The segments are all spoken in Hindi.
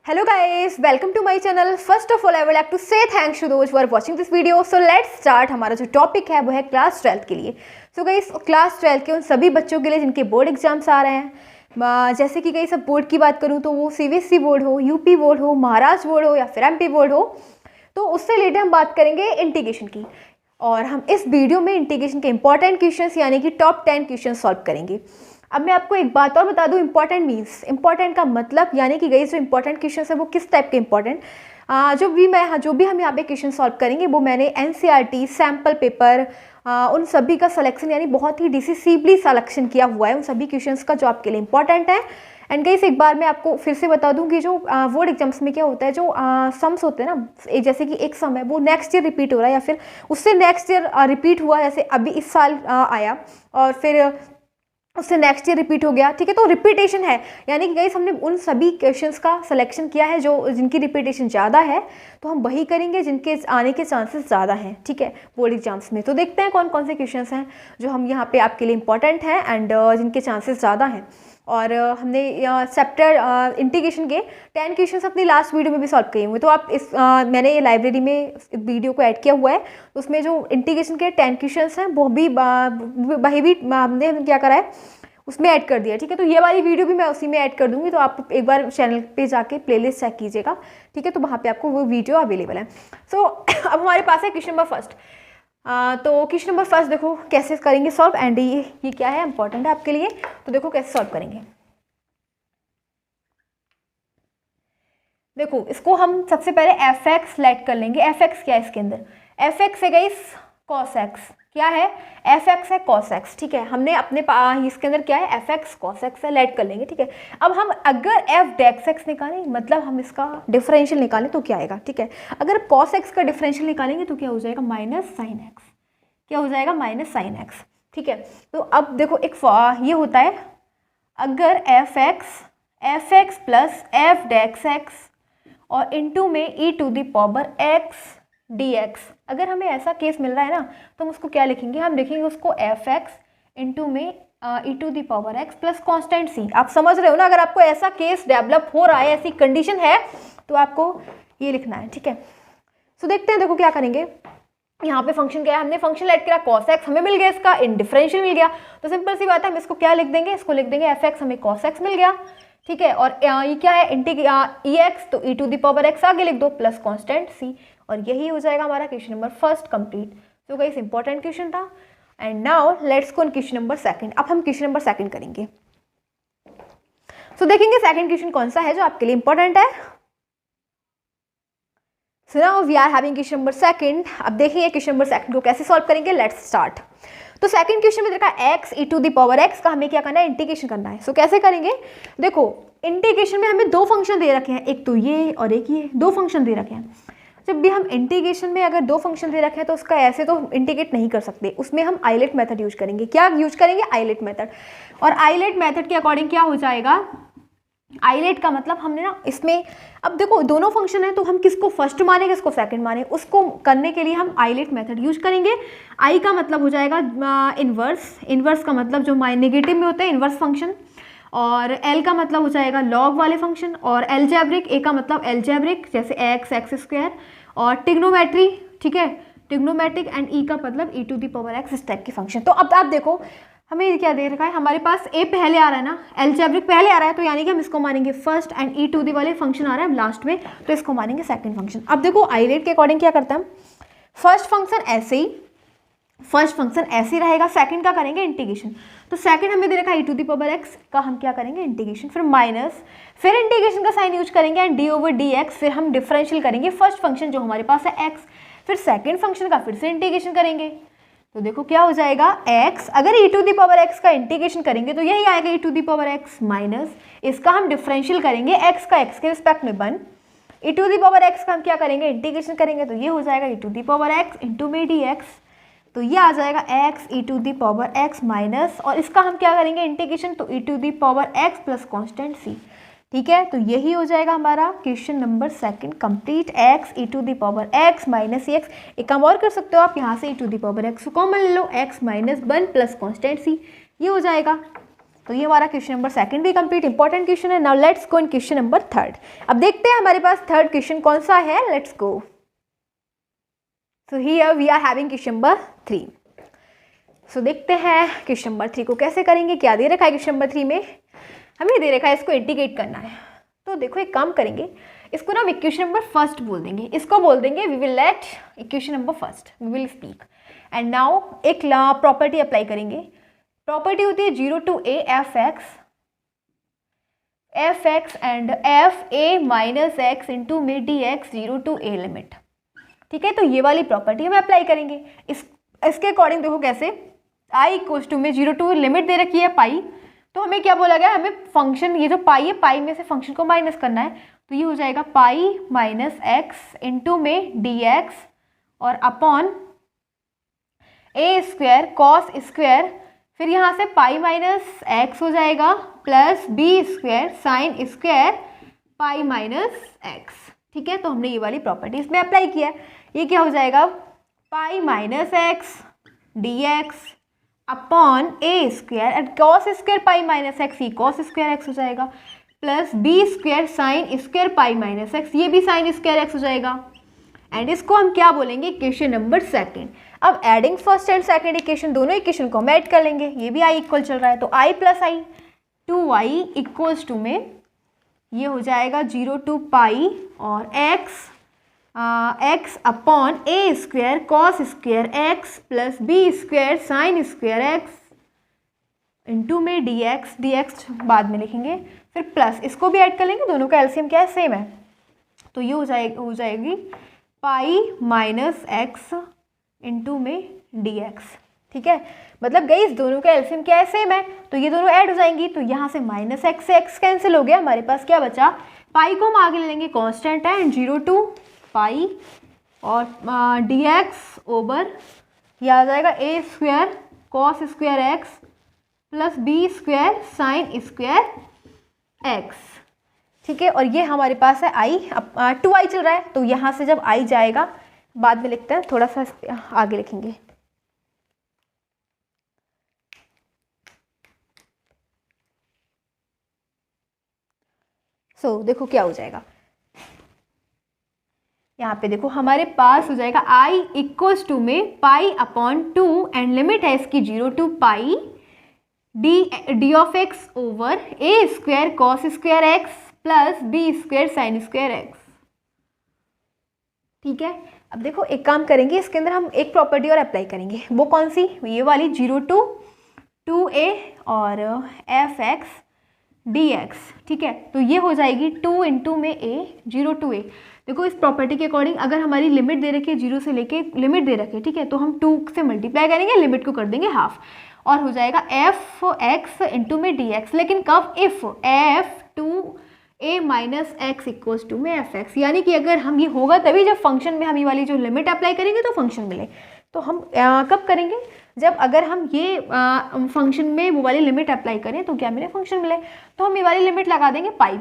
Hello guys, welcome to my channel. First of all, I would like to say thanks to those who are watching this video. So let's start. हमारा जो टॉपिक है वो है क्लास 12th के लिए. So guys, क्लास 12th के उन सभी बच्चों के लिए जिनके बोर्ड एग्जाम्स आ रहे हैं, जैसे कि सब बोर्ड की बात करूँ तो वो CBSE बोर्ड हो, यूपी बोर्ड हो, महाराष्ट्र बोर्ड हो या फिर MP बोर्ड हो, तो उससे रिलेटेड हम बात करेंगे इंटीग्रेशन की. और हम इस वीडियो में इंटीग्रेशन के इंपॉर्टेंट क्वेश्चंस यानी कि टॉप 10 क्वेश्चन सॉल्व करेंगे. अब मैं आपको एक बात और बता दूं, इंपॉर्टेंट मीन्स इंपॉर्टेंट का मतलब यानी कि गाइस जो इंपॉर्टेंट क्वेश्चन है वो किस टाइप के इंपॉर्टेंट, जो भी हम यहाँ पे क्वेश्चन सॉल्व करेंगे वो मैंने NCERT सैम्पल पेपर उन सभी का सिलेक्शन यानी बहुत ही डिसिसिवली सिलेक्शन किया हुआ है उन सभी क्वेश्चंस का जो आपके लिए इंपॉर्टेंट है. एंड गाइस एक बार मैं आपको फिर से बता दूं कि जो बोर्ड एग्जाम्स में क्या होता है, जो सम्स होते हैं ना, जैसे कि एक सम है वो नेक्स्ट ईयर रिपीट हो रहा है या फिर उससे नेक्स्ट ईयर रिपीट हुआ, जैसे अभी इस साल आया और फिर उससे नेक्स्ट ईयर रिपीट हो गया. ठीक है, तो रिपीटेशन है यानी कि गाइस हमने उन सभी क्वेश्चंस का सिलेक्शन किया है जो जिनकी रिपीटेशन ज़्यादा है, तो हम वही करेंगे जिनके आने के चांसेस ज़्यादा हैं. ठीक है, बोर्ड एग्जाम्स में. तो देखते हैं कौन कौन से क्वेश्चंस हैं जो हम यहाँ पे आपके लिए इंपॉर्टेंट हैं एंड जिनके चांसेस ज़्यादा हैं. और हमने चैप्टर इंटीग्रेशन के 10 क्वेश्चंस अपनी लास्ट वीडियो में भी सॉल्व किए हुए, तो आप मैंने ये लाइब्रेरी में वीडियो को ऐड किया हुआ है, तो उसमें जो इंटीग्रेशन के 10 क्वेश्चंस हैं वो भी वही भी हमने क्या करा है उसमें ऐड कर दिया. ठीक है, तो ये वाली वीडियो भी मैं उसी में ऐड कर दूंगी, तो आप एक बार चैनल पे जाके प्लेलिस्ट चेक कीजिएगा. ठीक है, तो वहाँ पे आपको वो वीडियो अवेलेबल है. सो अब हमारे पास है क्वेश्चन नंबर फर्स्ट. तो क्वेश्चन नंबर फर्स्ट देखो कैसे करेंगे सॉल्व, एंड ये क्या है इंपॉर्टेंट है आपके लिए, तो देखो कैसे सॉल्व करेंगे. देखो इसको हम सबसे पहले fx लेट कर लेंगे. fx क्या है इसके अंदर, fx है गाइस cos x. क्या है, fx है cos x. ठीक है, हमने अपने इसके अंदर क्या है fx cos x है, लेट कर लेंगे. ठीक है, अब हम अगर f dex x निकालें, मतलब हम इसका डिफरेंशियल निकालें तो क्या आएगा. ठीक है, अगर cos x का डिफरेंशियल निकालेंगे तो क्या हो जाएगा माइनस साइन x. क्या हो जाएगा माइनस साइन x. ठीक है, तो अब देखो एक ये होता है अगर fx plus f dex x और इनटू में e to the power x dx, अगर हमें ऐसा केस मिल रहा है ना तो हम उसको क्या लिखेंगे, हम लिखेंगे उसको fx इनटू में e to the power x plus constant c. आप समझ रहे हो ना, अगर आपको ऐसा केस डेवलप हो रहा है, ऐसी कंडीशन है, तो आपको ये लिखना है. ठीक है, सो देखते हैं. देखो क्या करेंगे, यहाँ पे फंक्शन क्या है, हमने फंक्शन लेट किया cos x, हमें मिल गया इसका डिफरेंशियल मिल गया, तो सिंपल सी बात है हम इसको क्या लिख देंगे, इसको लिख देंगे fx, हमें cos x मिल गया. ठीक है, और ये क्या है ex, तो e to the power x आगे लिख दो प्लस कॉन्स्टेंट c, और यही हो जाएगा हमारा क्वेश्चन नंबर फर्स्ट कंप्लीट. तो गाइस इंपॉर्टेंट क्वेश्चन था. And now let's go on question number second. अब हम क्वेश्चन नंबर सेकंड करेंगे. सो देखेंगे सेकंड क्वेश्चन कौन सा है जो आपके लिए इंपॉर्टेंट है. So now we are having question number second. अब देखिए क्वेश्चन नंबर सेकंड को कैसे सॉल्व करेंगे. Let's start. तो सेकंड क्वेश्चन में देखा x e to the power x का हमें क्या करना है, इंटीग्रेशन करना है. सो कैसे करेंगे, देखो इंटीग्रेशन में हमें दो फंक्शन दे रखे हैं, एक तो ये और एक ये, दो फंक्शन दे रखे हैं. जब भी हम इंटीग्रेशन में अगर दो फंक्शन दे रखे हैं तो उसका ऐसे तो इंटीग्रेट नहीं कर सकते, उसमें हम आइलेट मेथड यूज करेंगे. क्या यूज करेंगे, आइलेट मेथड. और आइलेट मेथड के अकॉर्डिंग क्या हो जाएगा, आइलेट का मतलब हमने ना इसमें, अब देखो दोनों फंक्शन है तो हम किसको फर्स्ट माने किसको सेकंड माने, उसको करने के लिए हम आइलेट मेथड यूज करेंगे. आई का मतलब हो जाएगा इन्वर्स, इन्वर्स का मतलब जो नेगेटिव में होता है इन्वर्स फंक्शन, और एल का मतलब हो जाएगा लॉग वाले फंक्शन, और एल्जेब्रिक, ए का मतलब एल्जेब्रिक जैसे एक्स एक्स स्क्वायर, और टिग्नोमेट्री. ठीक है, टिग्नोमेट्रिक, एंड ई का मतलब ई टू द पावर एक्स, इस टाइप के फंक्शन. तो अब आप देखो हमें क्या दे रखा है, हमारे पास ए पहले आ रहा है ना, एल्जेब्रिक पहले आ रहा है, तो यानी कि हम इसको मानेंगे first, and E to the वाले फंक्शन आ रहा है लास्ट में, तो इसको मानेंगे सेकंड फंक्शन. अब देखो आइलेट के अकॉर्डिंग क्या करता है, फर्स्ट फंक्शन ऐसे ही रहेगा, सेकंड का करेंगे इंटीग्रेशन. तो सेकंड हमें दे रखा है ई टू दी पावर एक्स का, हम क्या करेंगे इंटीग्रेशन, फिर माइनस, फिर इंटीग्रेशन का साइन यूज करेंगे and D over D x, फिर हम डिफरेंशियल करेंगे फर्स्ट फंक्शन जो हमारे पास है एक्स, फिर सेकंड फंक्शन का फिर से इंटीग्रेशन करेंगे. तो देखो क्या हो जाएगा x, अगर e to the power x का इंटीग्रेशन करेंगे तो यही आएगा e to the power x minus, इसका हम डिफरेंशियल करेंगे x का x के रिस्पेक्ट में 1, e to the power x का हम क्या करेंगे इंटीग्रेशन करेंगे, तो ये हो जाएगा e to the power x into में dx, तो ये आ जाएगा x e to the power x minus, और इसका हम क्या करेंगे इंटीग्रेशन, तो e to the power x plus constant c. ठीक है, तो यही हो जाएगा हमारा question number second complete. x e to the power x minus x, एक काम और कर सकते हो आप, यहाँ से e to the power x common ले लो, x minus 1 plus constant c, ये हो जाएगा. तो ये हमारा क्वेश्चन नंबर सेकंड भी कंप्लीट इंपॉर्टेंट क्वेश्चन है। Now let's go in question number third. अब देखते हैं हमारे पास थर्ड क्वेश्चन कौन सा है, let's go. So here we are having question number 3। So देखते हैं क्वेश्चन नंबर 3 को कैसे करेंगे। क्या दे रखा है क्वेश्चन नंबर 3 में, हमें दे रखा है इसको इंटीग्रेट करना है। तो देखो एक काम करेंगे, इसको ना हम इक्वेशन नंबर फर्स्ट बोल देंगे, इसको बोल देंगे we will let equation number first, we will speak. And now एक प्रॉपर्टी अप्लाई करेंगे। प्रॉपर्टी होती है 0 to a f(x) and f(a minus x) into में dx 0 to a लिमिट। ठीक है, तो ये वाली प्रॉपर्टी हम अप्लाई करेंगे। इसके अकॉर्डिंग देखो कैसे, i इक्वल्स टू में 0 to लिमिट दे रखी है पाई, तो हमें क्या बोला गया, हमें फंक्शन ये जो पाई है पाई में से फंक्शन को माइनस करना है। तो ये हो जाएगा पाई माइनस एक्स इंटू में dx और upon a square cos square, फिर यहाँ से पाई माइनस एक्स हो जाएगा plus B square sine square pi minus X. ठीक है, तो हमने ये वाली प्रॉपर्टी इसमें अप्लाई किया है। ये क्या हो जाएगा, pi minus X D X upon A square and cos square pi minus X, ये कॉस स्क्वायर एक्स हो जाएगा plus B square sine square pi minus X, ये भी साइन स्क्वायर एक्स हो जाएगा। एंड इसको हम क्या बोलेंगे, इक्वेशन नंबर सेकंड। अब adding first and second equation, दोनों इक्वेशन को हम ऐड कर लेंगे। ये भी i इक्वल चल रहा है, तो i plus i 2i equals to में ये हो जाएगा 0 to पाई और x अपॉन ए square cos square x plus B square sine square x into में dx बाद में लिखेंगे, फिर प्लस इसको भी ऐड कर लेंगे, दोनों का एलसीएम क्या है, सेम है। तो ये हो जाएगी पाई माइनस एक्स इंटू में dx। ठीक है, मतलब गाइस दोनों का एलसीएम क्या है, सेम है, तो ये दोनों ऐड हो जाएंगी। तो यहाँ से माइनस एक्स से एक्स कैंसिल हो गया, हमारे पास क्या बचा, पाई को हम आगे ले लेंगे कांस्टेंट है एंड 0 to पाई और dx ओवर यह आ जाएगा a square cos square x plus B square sine square x. ठीक है, और ये हमारे पास है i, अब 2i चल रहा है, तो यहाँ से जब i जाएगा बाद में लिखते हैं, थोड़ा सा आगे लिखेंगे। सो देखो क्या हो जाएगा, यहाँ पे देखो हमारे पास हो जाएगा i इक्वल्स टू में पाई अपॉन 2 एंड लिमिट है इसकी 0 to pi D of X over A square cos square x plus B square sine square x. ठीक है, अब देखो एक काम करेंगे, इसके अंदर हम एक प्रॉपर्टी और अप्लाई करेंगे। वो कौन सी, ये वाली 0 to 2a और f(x) dx। ठीक है, तो ये हो जाएगी 2 इंटू में a 0 to a। देखो इस प्रॉपर्टी के अकॉर्डिंग अगर हमारी लिमिट दे रखी है 0 से लेके लिमिट दे रखी है, ठीक है, तो हम 2 से मल्टीप्लाई करेंगे, लिमिट को कर देंगे हाफ और हो जाएगा f(x) इंटू में dx। लेकिन कब, if f(2a minus X equals to में f(x), यानी कि अगर हम ये होगा तभी जब फंक्शन में हम ये वाली जो लिमिट अप्लाई करेंगे तो फंक्शन मिले। तो हम कब करेंगे, जब अगर हम ये फंक्शन में वो वाली लिमिट अप्लाई करें तो क्या मिले, फंक्शन मिले। तो हम ये वाली लिमिट लगा देंगे पाई।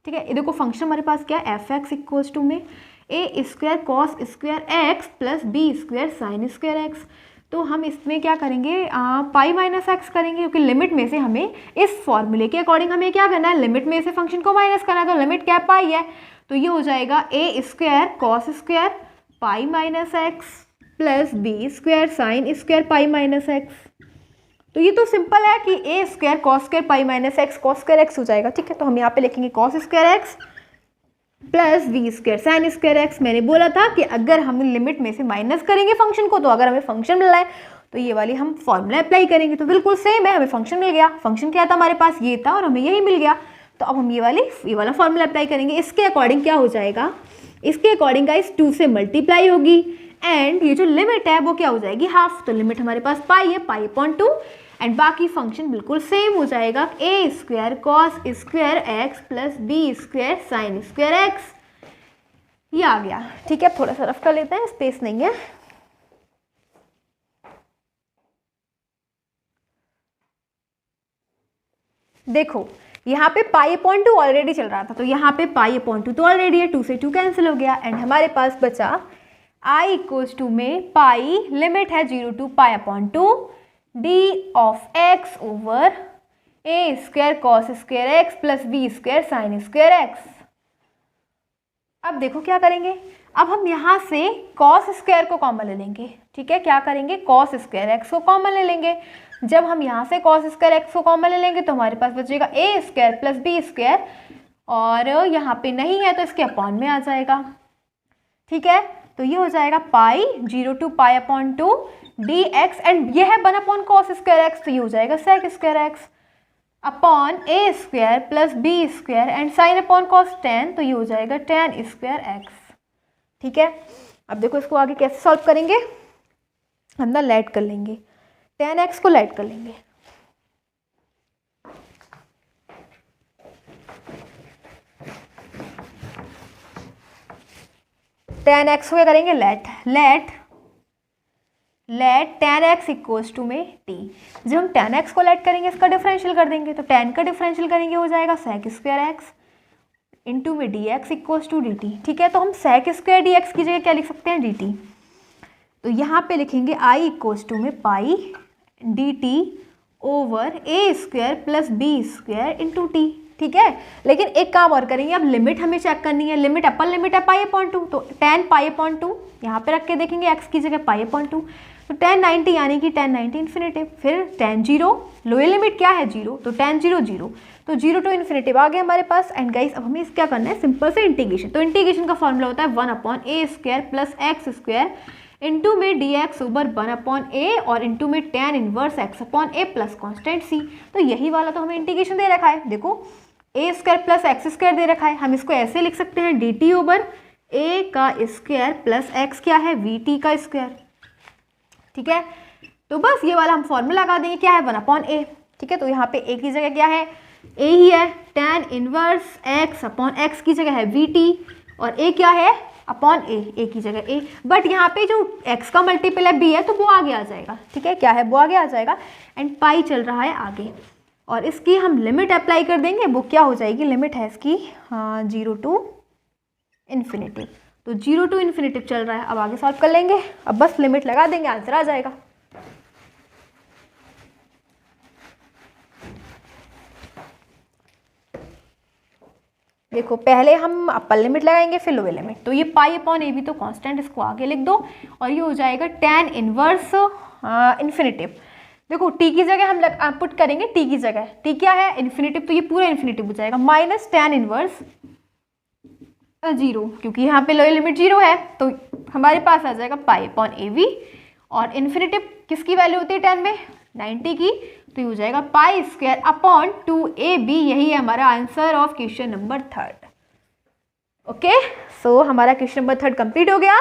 ठीक है, ये देखो फंक्शन हमारे पास क्या है, f(x) इक्वल्स टू में a square cos square x plus B square sine square x. तो हम इसमें क्या करेंगे, पाई माइनस एक्स करेंगे, क्योंकि लिमिट में से हमें इस फॉर्मूले के अकॉर्डिंग हमें क्या करना है, लिमिट में से फंक्शन को माइनस करना है। तो लिमिट क्या पाई है, तो ये हो जाएगा a square cos square pi minus x plus B square sine square pi minus x. तो ये तो सिंपल है कि a square cos square pi minus x cos square x हो जाएगा। ठीक है, तो हम यहाँ पे लिखेंगे cos square x plus B square sine square x. मैंने बोला था कि अगर हम लिमिट में से माइनस करेंगे फंक्शन को, तो अगर हमें फंक्शन मिल रहा है तो ये वाली हम फॉर्मूला अप्लाई करेंगे। तो बिल्कुल सेम है, हमें फंक्शन मिल गया, फंक्शन क्या था हमारे पास, ये था और हमें यही मिल गया। तो अब हम ये वाला फॉर्मूला अप्लाई करेंगे। इसके अकॉर्डिंग क्या हो जाएगा, इसके अकॉर्डिंग गाइस 2 से मल्टीप्लाई होगी एंड ये जो लिमिट है वो क्या हो जाएगी, हाफ। तो लिमिट हमारे पास पाई है, पाई अपॉन 2 एंड बाकी फंक्शन बिल्कुल सेम हो जाएगा, a square cos square x plus B square sine square x. ये आ गया। ठीक है, थोड़ा सा रफ कर लेते हैं, स्पेस नहीं है। देखो यहाँ पे पाई अपॉन 2 ऑलरेडी चल रहा था, तो यहाँ पे पाई अपॉन 2 तो ऑलरेडी है, 2 से 2 कैंसिल हो गया एंड हमारे पास बचा i इक्वल्स टू में पाई लिमिट है 0 to pi upon 2 D of X over A square cos square x plus B square sine square X. अब देखो क्या करेंगे, अब हम यहाँ से कॉस स्क्वायर को कॉमन ले लेंगे। ठीक है, क्या करेंगे, कॉस स्क्वायर एक्स को कॉमन ले लेंगे। जब हम यहाँ से कॉस स्क्वायर एक्स को कॉमन ले लेंगे तो हमारे पास बचेगा ए स्क्वायर प्लस बी स्क्वायर, और यहाँ पे नहीं है तो इसके अपॉन में आ जाएगा। ठीक है, तो ये हो जाएगा पाई 0 to pi upon 2 D x, and ये है 1 अपॉन कॉस स्क्वायर एक्स, तो ये हो जाएगा sec square X upon A square plus B square and sine upon cos tan, तो ये हो जाएगा टेन स्क्वायर एक्स। ठीक है, अब देखो इसको आगे कैसे सॉल्व करेंगे, हम ना लेट कर लेंगे, टेन एक्स को लेट कर लेंगे। टेन एक्स को क्या करेंगे, let tan X equals to में टी। जब हम टेन एक्स को लेट करेंगे इसका डिफरेंशियल कर देंगे, तो टेन का डिफरेंशियल करेंगे हो जाएगा सेक स्क्वायर एक्स इंटू में D X equals to D T. ठीक है, तो हम सेक स्क्वायर डी एक्स की जगह क्या लिख सकते हैं, डी टी। तो यहाँ पे लिखेंगे आई इक्वल्स टू में पाई डी टी ओवर ए square plus B square into t. ठीक है, लेकिन एक काम और करेंगे, अब लिमिट हमें चेक करनी है। लिमिट अपर लिमिट है पाई अपॉन 2, तो टेन पाई अपॉन 2 यहाँ पे रख के देखेंगे, एक्स की जगह पाई अपॉन 2, तो टेन 90 यानी कि टेन 90 इन्फिनेटिव, फिर टेन 0, लोअर लिमिट क्या है 0, तो टेन 0 0, तो 0 टू इन्फिनेटिव आ गया हमारे पास। एंड गाइस अब हमें क्या करना है, सिंपल से इंटीग्रेशन। तो इंटीग्रेशन का फॉर्मूला होता है 1 अपॉन ए square plus x square into में D x over 1 upon a और इंटू में tan inverse x upon a plus constant c. तो यही वाला तो हमें इंटीग्रेशन दे रखा है, देखो ए स्क्वायर प्लस एक्स स्क्वायर दे रखा है, हम इसको ऐसे लिख सकते हैं डी टी ओवर ए का स्क्वायर प्लस एक्स क्या है वी टी का स्क्वायर। ठीक है, तो बस ये वाला हम फॉर्मूला लगा देंगे, क्या है 1 अपॉन ए। ठीक है, तो यहाँ पे ए की जगह क्या है, ए ही है, ten inverse x upon x की जगह है वी टी, और ए क्या है अपॉन ए की जगह ए, बट यहाँ पे जो x का मल्टीपल है b है तो वो आगे आ जाएगा। ठीक है, क्या है वो आगे आ जाएगा, एंड पाई चल रहा है आगे, और इसकी हम लिमिट अप्लाई कर देंगे, वो क्या हो जाएगी, लिमिट है इसकी 0 टू इन्फिनेटिव, तो 0 टू इन्फिनेटिव चल रहा है। अब आगे सॉल्व कर लेंगे, अब बस लिमिट लगा देंगे, आंसर आ जाएगा। देखो पहले हम अपर लिमिट लगाएंगे फिर लोअर लिमिट, तो ये पाई अपॉन ए भी तो कांस्टेंट, इसको आगे लिख दो, और ये हो जाएगा टेन इनवर्स इन्फिनेटिव। देखो टी की जगह हम पुट करेंगे, टी की जगह टी क्या है इन्फिनेटिव, तो ये पूरा इन्फिनेटिव हो जाएगा माइनस टेन इनवर्स 0, क्योंकि यहाँ पे लोअर लिमिट 0 है, तो हमारे पास आ जाएगा पाई अपॉन ए वी, और इन्फिनेटिव किसकी वैल्यू होती है 10 में 90 की, तो ये हो जाएगा पाई स्क्वायर अपॉन 2ab। यही है हमारा answer of question number 3। Okay, so हमारा क्वेश्चन नंबर 3 कंप्लीट हो गया,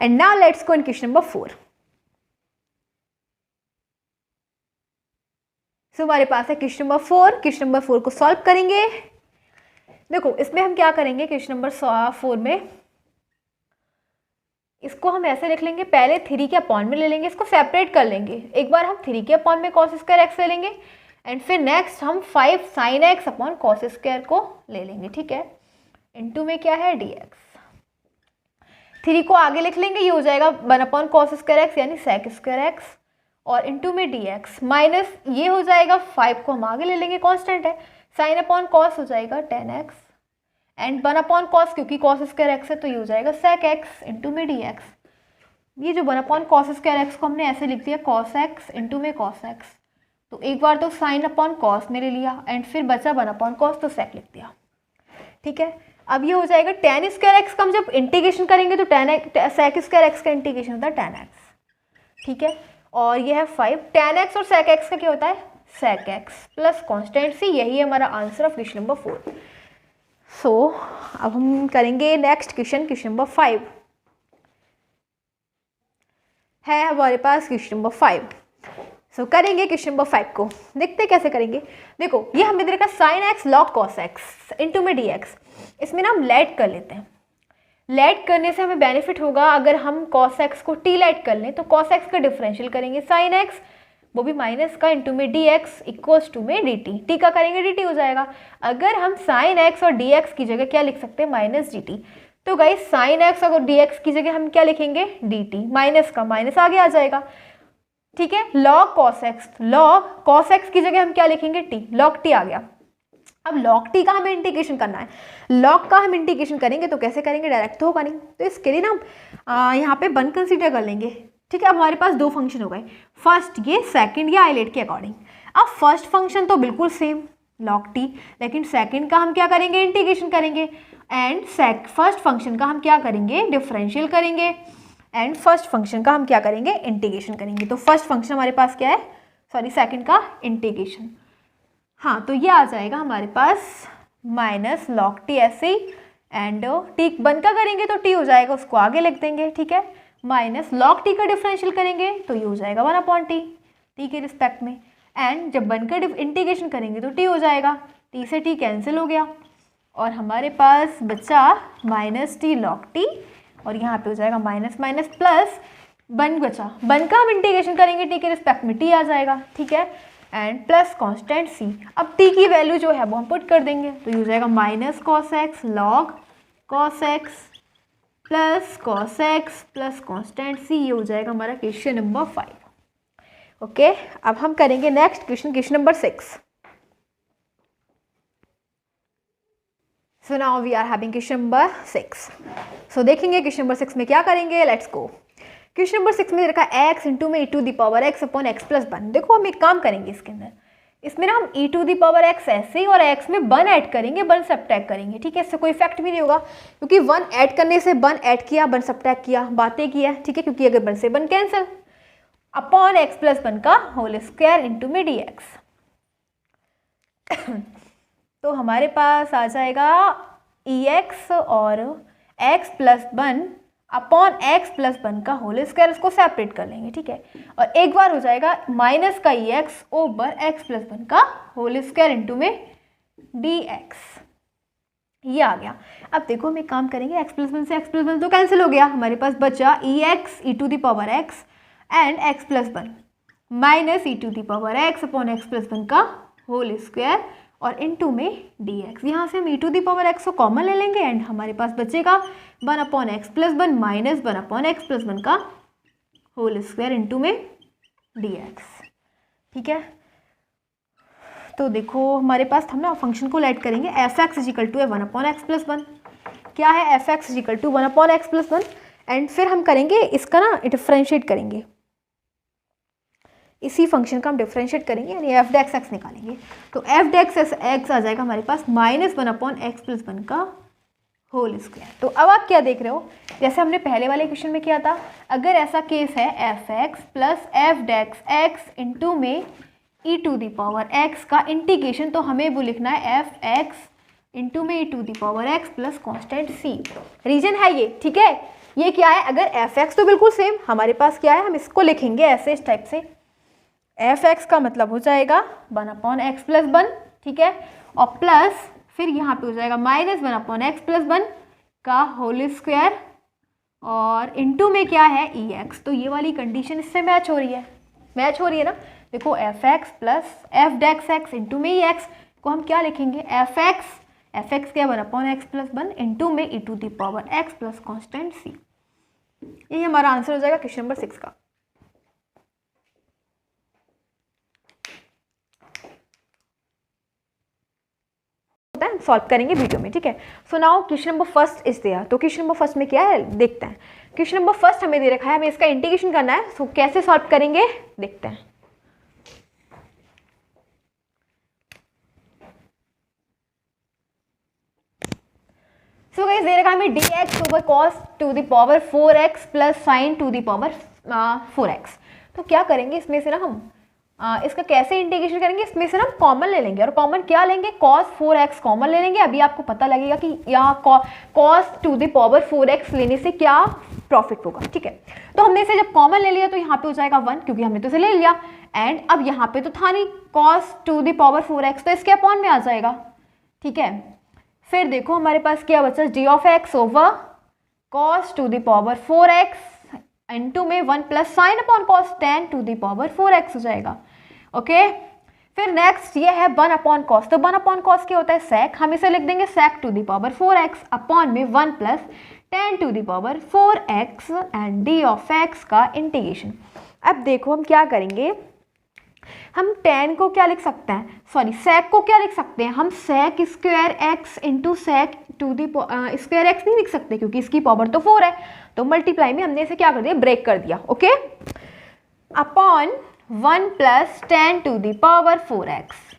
and now let's go in question number 4। So हमारे पास है क्वेश्चन नंबर 4। क्वेश्चन नंबर 4 को सॉल्व करेंगे। देखो इसमें हम क्या करेंगे, क्वेश्चन नंबर 4 में इसको हम ऐसे लिख लेंगे, पहले 3 के अपॉन में ले लेंगे, इसको सेपरेट कर लेंगे। एक बार हम 3 के अपॉन में कॉस स्क्वायर एक्स ले लेंगे, एंड फिर नेक्स्ट हम 5 sine x upon cos square को ले लेंगे। ठीक है, इनटू में क्या है डी एक्स, 3 को आगे लिख लेंगे, ये हो जाएगा 1 अपॉन कॉस स्क्वायर एक्स यानी सेक स्क्वायर एक्स, और इनटू में डी एक्स माइनस ये हो जाएगा 5 को हम आगे ले लेंगे, कॉन्स्टेंट है, साइन अपॉन कॉस हो जाएगा 10x एंड 1 अपॉन कॉस, क्योंकि कॉस स्क्वायर एक्स है तो ये हो जाएगा सेक एक्स इंटू में डी एक्स। ये जो 1 अपॉन कॉस स्क्वायर एक्स को हमने ऐसे लिख दिया कॉस एक्स इंटू में कॉस एक्स, तो एक बार तो साइन अपॉन कॉस में ले लिया एंड फिर बचा 1 अपॉन कॉस तो सेक लिख दिया। ठीक है, अब ये हो जाएगा टेन स्क्वायर एक्स का हम जब इंटीग्रेशन करेंगे तो सेक स्क्वायर एक्स का इंटीग्रेशन होता है 10x। ठीक है, और ये है 5, 10x और सेक एक्स का क्या होता है सेक एक्स प्लस कॉन्स्टेंट सी। यही है हमारा आंसर ऑफ क्वेश्चन नंबर 4। सो अब हम करेंगे नेक्स्ट क्वेश्चन, क्वेश्चन नंबर 5 है हमारे पास क्वेश्चन नंबर 5। सो करेंगे क्वेश्चन नंबर 5 को, देखते कैसे करेंगे। देखो ये हमें दे रखा sine x log cos x into में डी एक्स, इसमें ना हम लेट कर लेते हैं। लेट करने से हमें बेनिफिट होगा, अगर हम कॉस एक्स को टी लेट कर लें तो कॉस एक्स का डिफरेंशियल करेंगे साइन एक्स, वो भी माइनस का इंटू में डी एक्स इक्वल्स टू में डी टी, टी का करेंगे डी टी हो जाएगा। अगर हम साइन एक्स और डी एक्स की जगह क्या लिख सकते हैं माइनस डी टी, तो गाइस साइन एक्स और डी एक्स की जगह हम क्या लिखेंगे डी टी, माइनस का माइनस आगे आ जाएगा, ठीक है, log cos x, log cos x की जगह हम क्या लिखेंगे t, log t आ गया। अब log t का हमें इंटीग्रेशन करना है, log का हम इंटीग्रेशन करेंगे तो कैसे करेंगे, डायरेक्ट तो होगा नहीं, तो इसके लिए ना यहाँ पे 1 कंसीडर कर लेंगे। ठीक है, अब हमारे पास 2 फंक्शन हो गए, फर्स्ट ये, सेकंड या आइलेट के अकॉर्डिंग। अब फर्स्ट फंक्शन तो बिल्कुल सेम log t, लेकिन सेकंड का हम क्या करेंगे, इंटीग्रेशन करेंगे, एंड फर्स्ट फंक्शन का हम क्या करेंगे, डिफरेंशियल करेंगे, एंड फर्स्ट फंक्शन का हम क्या करेंगे, इंटीग्रेशन करेंगे। तो फर्स्ट फंक्शन हमारे पास क्या है, सॉरी सेकंड का इंटीग्रेशन, हाँ तो ये आ जाएगा हमारे पास माइनस log t ऐसे ही, एंड t 1 का करेंगे तो t हो जाएगा, उसको आगे लिख देंगे। ठीक है, माइनस log t का डिफरेंशियल करेंगे तो ये हो जाएगा 1/t, t के रिस्पेक्ट में, एंड जब 1 का इंटीग्रेशन करेंगे तो t हो जाएगा, t से t कैंसिल हो गया और हमारे पास बचा माइनस t log t, और यहाँ पे हो जाएगा माइनस माइनस प्लस 1 बचा, 1 का हम इंटीग्रेशन करेंगे t के रिस्पेक्ट में, t आ जाएगा। ठीक है, एंड प्लस कांस्टेंट c, अब t की वैल्यू जो है वो हम पुट कर देंगे तो ये हो जाएगा minus cos x log cos x plus cos x plus constant c, ये हो जाएगा हमारा क्वेश्चन नंबर 5। ओके, अब हम करेंगे next question, question number 6। So now we are having question number 6। सो देखेंगे क्वेश्चन नंबर 6 में क्या करेंगे, लेट्स गो। क्वेश्चन नंबर 6 में दे रखा है x इंटू में e to the power x upon x plus 1। देखो हम एक काम करेंगे इसके अंदर, इसमें ना हम e to the power x ऐसे ही और x में 1 ऐड करेंगे, 1 सब्ट्रैक्ट करेंगे। ठीक है, इससे कोई इफेक्ट भी नहीं होगा क्योंकि 1 ऐड करने से 1 ऐड किया, 1 सब्ट्रैक्ट किया, बातें की है। ठीक है, क्योंकि अगर 1 से 1 कैंसिल, अपॉन x प्लस 1 का होल स्क्वायर इंटू में dx। तो हमारे पास आ जाएगा ex और x plus 1 upon x plus 1 का होल स्क्वायर, इसको सेपरेट कर लेंगे। ठीक है, और एक बार हो जाएगा माइनस का ex ओवर x प्लस 1 का होल स्क्वायर इंटू में dx, ये आ गया। अब देखो हम एक काम करेंगे, x प्लस 1 से x प्लस 1 तो कैंसिल हो गया, हमारे पास बचा ex e to the power x and x plus 1 minus e to the power x upon x plus 1 का होल स्क्वायर और इनटू में dx। यहाँ से हम e to the power x को कॉमन ले लेंगे एंड हमारे पास बचेगा 1 upon X plus 1 minus 1 upon X plus 1 का होल स्क्वायर इनटू में dx। ठीक है, तो देखो हमारे पास हम ना फंक्शन को ऐड करेंगे, एफ एक्स इजिकल टू है 1 अपॉन एक्स प्लस 1। क्या है, F X is equal to 1 upon X plus 1, and फिर हम करेंगे इसका ना डिफरेंशिएट करेंगे, इसी फंक्शन का हम डिफरेंशिएट करेंगे यानी एफ डेक्स एक्स निकालेंगे। तो एफ डेक्स एक्स आ जाएगा हमारे पास माइनस 1 अपॉन एक्स प्लस 1 का होल स्क्वायर। तो अब आप क्या देख रहे हो, जैसे हमने पहले वाले क्वेश्चन में किया था, अगर ऐसा केस है F x plus f dash x into में e to the power x का इंटीग्रेशन, तो हमें वो लिखना है एफ एक्स इंटू में e to the power x plus constant c. Reason है ये। ठीक है, ये क्या है, अगर एफ एक्स तो बिल्कुल सेम हमारे पास क्या है, हम इसको लिखेंगे ऐसे इस टाइप से, एफ एक्स का मतलब हो जाएगा 1 अपॉन एक्स प्लस 1। ठीक है, और प्लस फिर यहाँ पे हो जाएगा माइनस 1 अपॉन एक्स प्लस 1 का होल स्क्वायर और इनटू में क्या है ई एक्स। तो ये वाली कंडीशन इससे मैच हो रही है, ना। देखो F x plus f dash x into में ई एक्स को हम क्या लिखेंगे, एफ एक्स क्या 1 अपॉन एक्स प्लस 1 इंटू में e to the power x plus constant c. ये हमारा आंसर हो जाएगा क्वेश्चन नंबर 6 का। सॉल्व करेंगे वीडियो में। ठीक है, so now question number first is there. तो क्वेश्चन नंबर फर्स्ट में क्या है देखते हैं। क्वेश्चन नंबर फर्स्ट हमें दे रखा है, हमें इसका इंटीग्रेशन करना है। सो कैसे सॉल्व करेंगे देखते हैं। सो गाइस दे रखा है हमें dx over cos to the power 4x plus sin to the power 4x। तो क्या करेंगे इसमें से ना हम इसका कैसे इंटीग्रेशन करेंगे, इसमें से ना हम कॉमन ले लेंगे और कॉमन क्या लेंगे, cos 4x कॉमन ले लेंगे। अभी आपको पता लगेगा कि यहाँ cos to the power 4x लेने से क्या प्रॉफिट होगा। ठीक है, तो हमने इसे जब कॉमन ले लिया तो यहाँ पे हो जाएगा 1 क्योंकि हमने तो इसे ले लिया, एंड अब यहाँ पे तो था नहीं cos to the power 4x तो इसके अपॉन में आ जाएगा। ठीक है, फिर देखो हमारे पास क्या बचा, g of x over cos to the power 4x into में 1 plus sine upon cos tan to the power 4x हो जाएगा। ओके, फिर नेक्स्ट ये है 1 अपॉन कॉस। तो 1 अपॉन कॉस क्या होता है, sec, हम इसे लिख देंगे sec to the power 4x upon में 1 plus tan to the power 4x and d of x का इंटीग्रेशन। अब देखो हम क्या करेंगे, हम tan को क्या लिख सकते हैं, सॉरी sec को क्या लिख सकते हैं, हम sec square x into sec to the square X नहीं लिख सकते क्योंकि इसकी पावर तो 4 है, तो मल्टीप्लाई में हमने इसे क्या कर दिया, ब्रेक कर दिया, okay, upon 1 plus tan to the power 4x।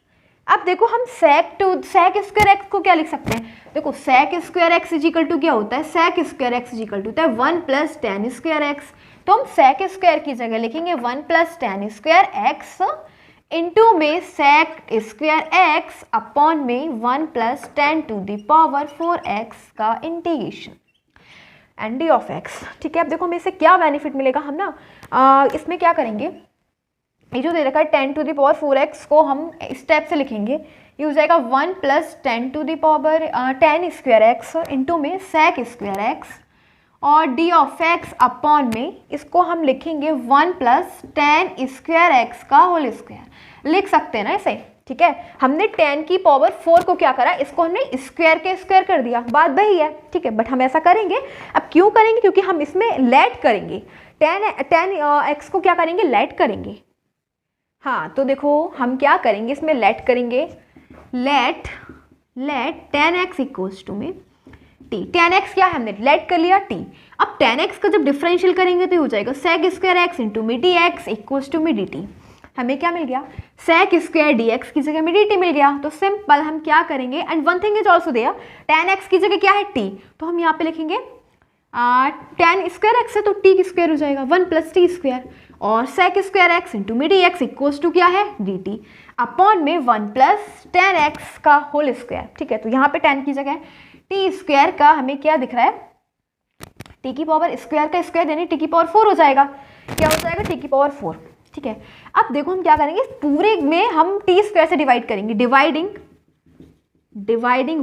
अब देखो हम sec स्क्वायर एक्स को क्या लिख सकते हैं, देखो sec square X is equal to क्या होता है, sec square X is equal to होता है 1 प्लस tan स्क्वायर एक्स, तो हम sec स्क्वायर की जगह लिखेंगे 1 plus tan square x into में sec स्क्वायर एक्स अपॉन में 1 plus tan to the power 4x का integration and D of X. ठीक है, अब देखो हमें इससे क्या बेनिफिट मिलेगा, हम ना इसमें क्या करेंगे, ये जो दे रखा है tan to the power 4x को हम स्टेप से लिखेंगे, ये हो जाएगा 1 plus tan to the power tan square x into में sec स्क्वायर एक्स और डी ऑफ एक्स अपॉन में इसको हम लिखेंगे 1 प्लस tan स्क्वायर एक्स का होल स्क्वायर, लिख सकते हैं ना इसे। ठीक है, हमने tan की पावर 4 को क्या करा, इसको हमने स्क्वायर के स्क्वायर कर दिया, बात वही है। ठीक है, बट हम ऐसा करेंगे, अब क्यों करेंगे, क्योंकि हम इसमें लेट करेंगे, tan x को क्या करेंगे, लेट करेंगे। हाँ, तो देखो हम क्या करेंगे, इसमें लेट करेंगे, let tan x equals to में t, tan x क्या है, हमने लेट कर लिया t। अब tan x का जब डिफरेंशियल करेंगे तो हो जाएगा sec स्क्वायर एक्स इंटू में dx इक्वल्स टू में dt। हमें क्या मिल गया, sec स्क्वायर dx की जगह में dt मिल गया। तो सिंपल हम क्या करेंगे, and one thing is also there, tan x की जगह क्या है t, तो हम यहाँ पे लिखेंगे tan स्क्वायर एक्स है तो t स्क्वायर हो जाएगा 1 प्लस टी स्क्वायर, और sec स्क्वायर एक्स इंटू में dx इक्वल्स टू क्या है, dt अपॉन में 1 प्लस tan x का होल स्क्वायर। ठीक है, तो यहाँ पे tan की जगह टी स्क्वायर का हमें क्या दिख रहा है, टी की पावर स्क्वायर का स्क्वायर यानी टी की पावर 4 हो जाएगा, क्या हो जाएगा, टी की पावर 4। ठीक है, अब देखो हम क्या करेंगे, पूरे में हम टी स्क्वायर से डिवाइड करेंगे, डिवाइडिंग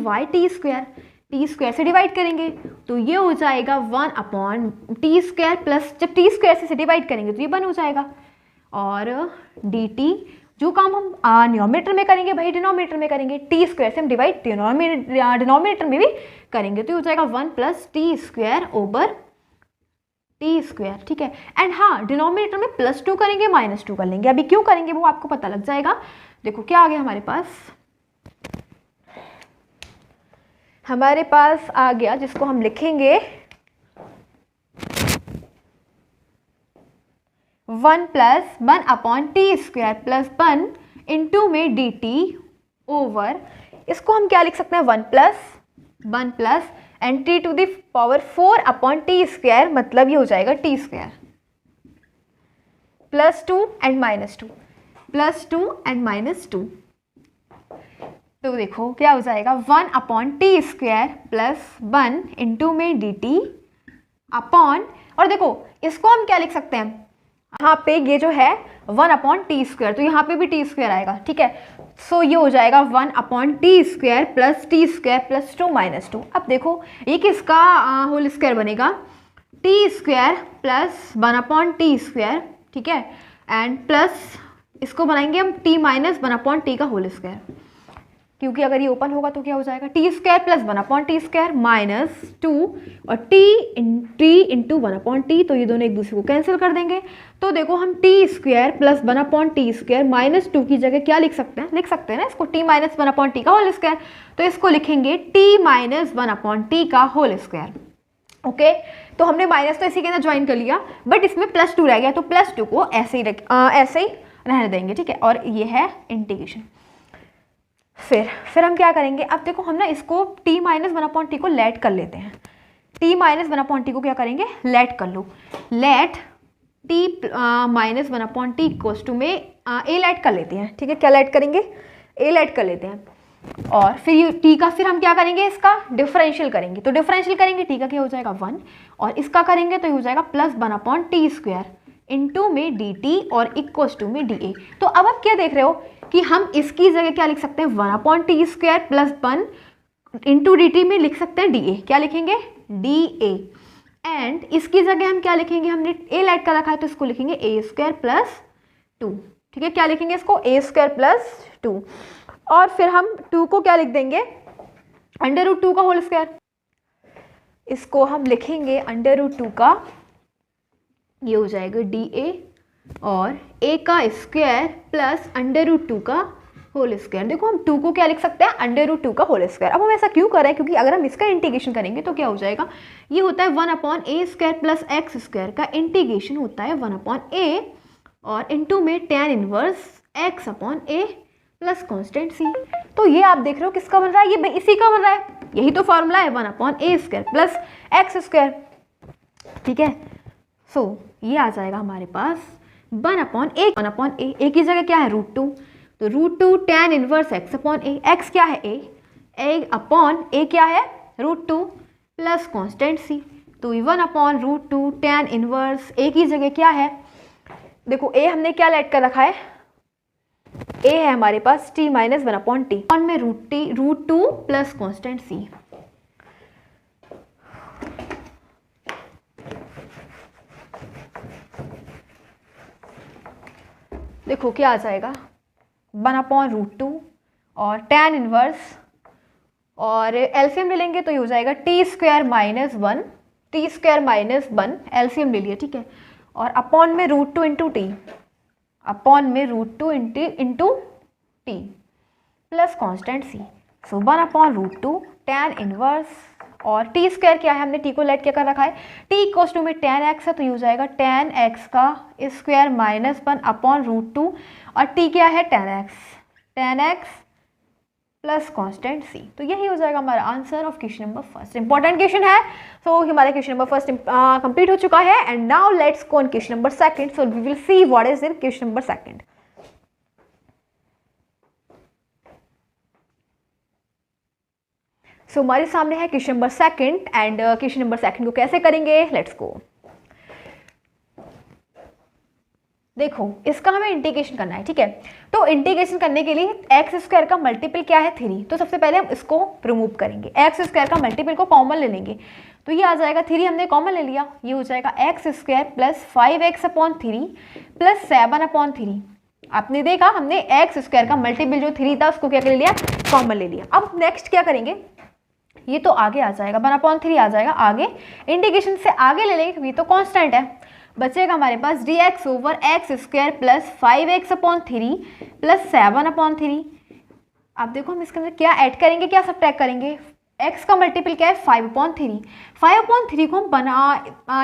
वाई टी स्क्वायर से डिवाइड करेंगे तो ये हो जाएगा 1 अपॉन टी स्क्वायर प्लस, जब टी स्क्वायर से डिवाइड करेंगे तो ये 1 हो जाएगा, और डी टी जो काम हम न्यूमरेटर में करेंगे वही डिनोमिनेटर में करेंगे, टी स्क्वायर से हम डिवाइड डिनोमिनेटर में भी करेंगे तो ये हो जाएगा 1 plus T square over T square. ठीक है, एंड हाँ डिनोमिनेटर में +2 करेंगे -2 कर लेंगे, अभी क्यों करेंगे वो आपको पता लग जाएगा। देखो क्या आ गया हमारे पास आ गया, जिसको हम लिखेंगे 1 plus 1 upon T square plus 1 into में डी टी ओवर, इसको हम क्या लिख सकते हैं, 1 plus and T to the power 4 upon T square, मतलब ये हो जाएगा टी स्क्वायर +2 एंड -2 +2 एंड -2, तो देखो क्या हो जाएगा 1 upon T square plus 1 into में डी टी अपॉन, और देखो इसको हम क्या लिख सकते हैं, यहाँ पे ये जो है 1 अपॉन टी स्क्वायर, तो यहाँ पे भी टी स्क्वायर आएगा। ठीक है, सो ये हो जाएगा 1 upon T square plus T square plus 2 -2। अब देखो ये किसका होल स्क्वायर बनेगा, T square plus 1 upon T square. ठीक है, एंड प्लस इसको बनाएंगे हम t माइनस 1 अपॉन टी का होल स्क्वायर, क्योंकि अगर ये ओपन होगा तो क्या हो जाएगा, T square plus 1 upon T square -2 और टी इंटू 1 अपॉन टी, तो ये दोनों एक दूसरे को कैंसिल कर देंगे। तो देखो हम T square plus 1 upon T square -2 की जगह क्या लिख सकते हैं ना इसको, टी माइनस 1 अपॉन टी का होल स्क्वायर, तो इसको लिखेंगे टी माइनस 1 अपॉन टी का होल स्क्वायर। ओके, तो हमने माइनस तो इसी के अंदर ज्वाइन कर लिया, बट इसमें +2 रह गया, तो +2 को ऐसे ही रहने देंगे। ठीक है, और ये है इंटीग्रेशन। फिर हम क्या करेंगे, अब देखो हम ना इसको t माइनस 1 अपॉन टी को लेट कर लेते हैं, t माइनस 1 अपॉन टी को क्या करेंगे, लेट कर लो, let t minus 1 upon t equals to में a लेट कर लेते हैं। ठीक है, क्या लेट करेंगे, a लेट कर लेते हैं, और फिर t का फिर हम क्या करेंगे, इसका डिफरेंशियल करेंगे, तो डिफरेंशियल करेंगे t का क्या हो जाएगा 1, और इसका करेंगे तो ये हो जाएगा +1 अपॉन टी स्क्वायर इंटू में डी टी और इक्वल्स टू में डी ए। तो अब आप क्या देख रहे हो कि हम इसकी जगह क्या लिख सकते हैं, 1 upon T square plus 1 into D T में लिख सकते हैं डी ए, क्या लिखेंगे, डी ए, एंड इसकी जगह हम क्या लिखेंगे, हमने ए लेट कर रखा है तो इसको लिखेंगे ए स्क्वायर प्लस 2। ठीक है, क्या लिखेंगे इसको, ए स्क्वायर प्लस 2, और फिर हम 2 को क्या लिख देंगे, √2 का होल स्क्वायर, इसको हम लिखेंगे √2 का, ये हो जाएगा डी ए और a का स्क्वायर प्लस अंडर रूट 2 का होल स्क्वायर। देखो हम 2 को क्या लिख सकते हैं, अंडर रूट 2 का होल स्क्वायर। अब हम ऐसा क्यों कर रहे हैं, क्योंकि अगर हम इसका इंटीग्रेशन करेंगे तो क्या हो जाएगा, ये होता है 1/a² प्लस एक्स स्क्वायर का इंटीग्रेशन होता है 1/a और इनटू में tan inverse x/a plus constant c। तो ये आप देख रहे हो किसका बन रहा है, ये इसी का बन रहा है, यही तो फॉर्मूला है 1/a² प्लस एक्स स्क्वायर। ठीक है, सो ये आ जाएगा हमारे पास 1/a। a की जगह क्या है √2, तो √2 tan इनवर्स x/a, x क्या है a क्या है √2 प्लस कॉन्स्टेंट c। तो 1/√2 tan इनवर्स a की जगह क्या है, देखो a हमने क्या लेट कर रखा है, a है हमारे पास t माइनस 1/t में √2 प्लस कॉन्स्टेंट c। देखो क्या आ जाएगा 1/√2 और tan इनवर्स और एलसीएम ले लेंगे तो ये हो जाएगा t² minus 1, t² minus 1 LCM ले लिया। ठीक है, और अपॉन में √2 इंटू टी, अपॉन में √2 इंटू टी प्लस कॉन्स्टेंट सी। सो 1/√2 tan इनवर्स और t² क्या है, हमने t को लेट क्या कर रखा है, t इक्वल्स टू में tan x है तो ये हो जाएगा tan x का स्क्वायर माइनस 1/√2 और t क्या है tan x plus constant c। तो यही हो जाएगा हमारा answer of question number first. Important question है, सो हमारा क्वेश्चन नंबर फर्स्ट कंप्लीट हो चुका है। And now let's go on question number second. So we will see what is in question number second. सो हमारे सामने है question number second and question number second को कैसे करेंगे, लेट्स गो। देखो इसका हमें इंटीग्रेशन करना है। ठीक है, तो इंटीग्रेशन करने के लिए x² का मल्टीपल क्या है 3, तो सबसे पहले हम इसको रिमूव करेंगे, x² का मल्टीपल को कॉमन ले लेंगे तो ये आ जाएगा 3 हमने कॉमन ले लिया, ये हो जाएगा x² प्लस 5x/3 प्लस 7/3। आपने देखा हमने x² का मल्टीपल जो 3 था उसको क्या कर लिया, कॉमन ले लिया। अब नेक्स्ट क्या करेंगे, ये तो आगे आ जाएगा 1/3 आ जाएगा, आगे इंटीग्रेशन से आगे ले लेंगे क्योंकि ये तो कांस्टेंट है। बचेगा हमारे पास dx/x² प्लस 5x/3 प्लस 7/3। अब देखो हम इसके अंदर क्या ऐड करेंगे, क्या सब्ट्रैक्ट करेंगे, x का मल्टीपल क्या है 5/3, 5/3 को हम